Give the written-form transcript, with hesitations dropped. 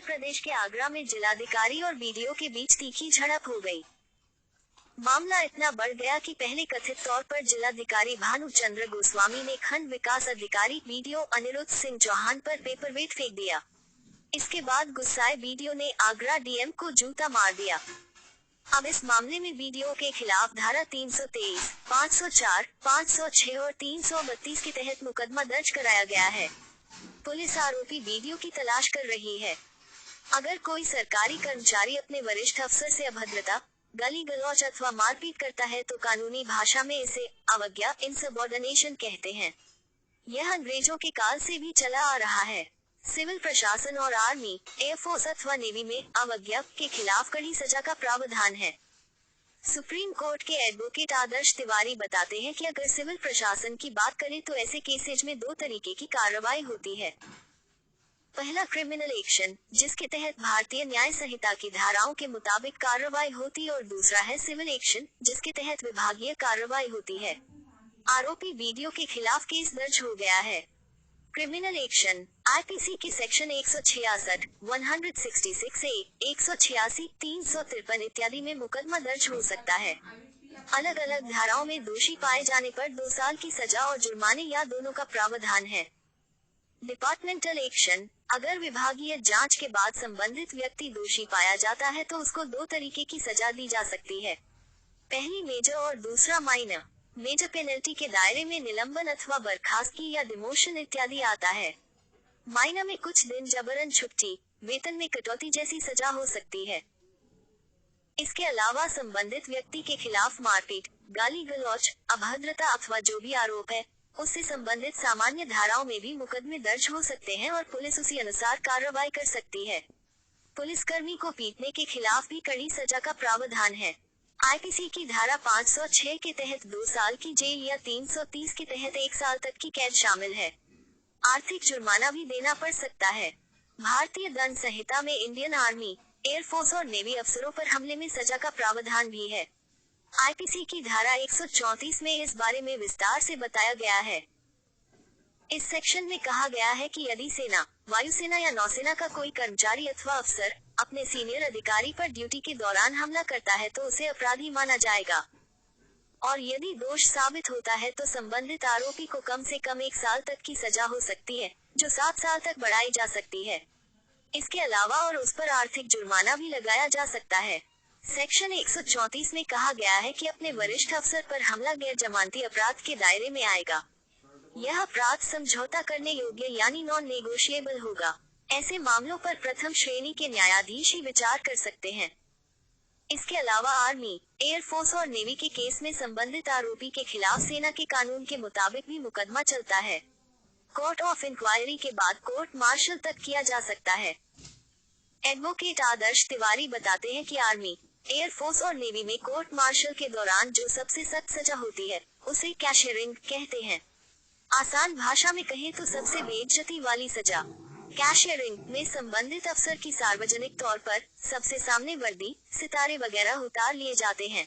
प्रदेश के आगरा में जिलाधिकारी और बीडीओ के बीच तीखी झड़प हो गई। मामला इतना बढ़ गया कि पहले कथित तौर पर जिलाधिकारी भानु चंद्र गोस्वामी ने खंड विकास अधिकारी बीडीओ अनिरुद्ध सिंह चौहान पर पेपरवेट फेंक दिया। इसके बाद गुस्साए बीडीओ ने आगरा डीएम को जूता मार दिया। अब इस मामले में बीडीओ के खिलाफ धारा 323, 504, 506 और 332 के तहत मुकदमा दर्ज कराया गया है। पुलिस आरोपी बीडीओ की तलाश कर रही है। अगर कोई सरकारी कर्मचारी अपने वरिष्ठ अफसर से अभद्रता, गाली गलौज अथवा मारपीट करता है तो कानूनी भाषा में इसे अवज्ञा, इनसबऑर्डिनेशन कहते हैं। यह अंग्रेजों के काल से भी चला आ रहा है। सिविल प्रशासन और आर्मी, एयरफोर्स अथवा नेवी में अवज्ञा के खिलाफ कड़ी सजा का प्रावधान है। सुप्रीम कोर्ट के एडवोकेट आदर्श तिवारी बताते हैं कि अगर सिविल प्रशासन की बात करें तो ऐसे केसेज में दो तरीके की कार्रवाई होती है। पहला क्रिमिनल एक्शन, जिसके तहत भारतीय न्याय संहिता की धाराओं के मुताबिक कार्रवाई होती और दूसरा है सिविल एक्शन, जिसके तहत विभागीय कार्रवाई होती है। आरोपी बीडीओ के खिलाफ केस दर्ज हो गया है। क्रिमिनल एक्शन आईपीसी के सेक्शन 166, 166A, 186, 353 इत्यादि में मुकदमा दर्ज हो सकता है। अलग अलग धाराओं में दोषी पाए जाने पर 2 साल की सजा और जुर्माने या दोनों का प्रावधान है। डिपार्टमेंटल एक्शन, अगर विभागीय जांच के बाद संबंधित व्यक्ति दोषी पाया जाता है तो उसको 2 तरीके की सजा दी जा सकती है। पहली मेजर और दूसरा माइनर। मेजर पेनल्टी के दायरे में निलंबन अथवा बर्खास्तगी या डिमोशन इत्यादि आता है। माइनर में कुछ दिन जबरन छुट्टी, वेतन में कटौती जैसी सजा हो सकती है। इसके अलावा संबंधित व्यक्ति के खिलाफ मारपीट, गाली गलौज, अभद्रता अथवा जो भी आरोप है, उससे संबंधित सामान्य धाराओं में भी मुकदमे दर्ज हो सकते हैं और पुलिस उसी अनुसार कार्रवाई कर सकती है। पुलिसकर्मी को पीटने के खिलाफ भी कड़ी सजा का प्रावधान है। आईपीसी की धारा 506 के तहत 2 साल की जेल या 330 के तहत 1 साल तक की कैद शामिल है। आर्थिक जुर्माना भी देना पड़ सकता है। भारतीय दंड संहिता में इंडियन आर्मी, एयरफोर्स और नेवी अफसरों पर हमले में सजा का प्रावधान भी है। आईपीसी की धारा 134 में इस बारे में विस्तार से बताया गया है। इस सेक्शन में कहा गया है कि यदि सेना, वायुसेना या नौसेना का कोई कर्मचारी अथवा अफसर अपने सीनियर अधिकारी पर ड्यूटी के दौरान हमला करता है तो उसे अपराधी माना जाएगा। और यदि दोष साबित होता है तो संबंधित आरोपी को कम से कम 1 साल तक की सजा हो सकती है, जो 7 साल तक बढ़ाई जा सकती है। इसके अलावा और उस पर आर्थिक जुर्माना भी लगाया जा सकता है। सेक्शन 134 में कहा गया है कि अपने वरिष्ठ अफसर पर हमला गैर जमानती अपराध के दायरे में आएगा। यह अपराध समझौता करने योग्य यानी नॉन नेगोशिएबल होगा। ऐसे मामलों पर प्रथम श्रेणी के न्यायाधीश ही विचार कर सकते हैं। इसके अलावा आर्मी, एयरफोर्स और नेवी के केस में संबंधित आरोपी के खिलाफ सेना के कानून के मुताबिक भी मुकदमा चलता है। कोर्ट ऑफ इंक्वायरी के बाद कोर्ट मार्शल तक किया जा सकता है। एडवोकेट आदर्श तिवारी बताते हैं कि आर्मी, एयरफोर्स और नेवी में कोर्ट मार्शल के दौरान जो सबसे सख्त सजा होती है, उसे कैशियरिंग कहते हैं। आसान भाषा में कहें तो सबसे बेइज्जती वाली सजा। कैशियरिंग में संबंधित अफसर की सार्वजनिक तौर पर सबसे सामने वर्दी, सितारे वगैरह उतार लिए जाते हैं।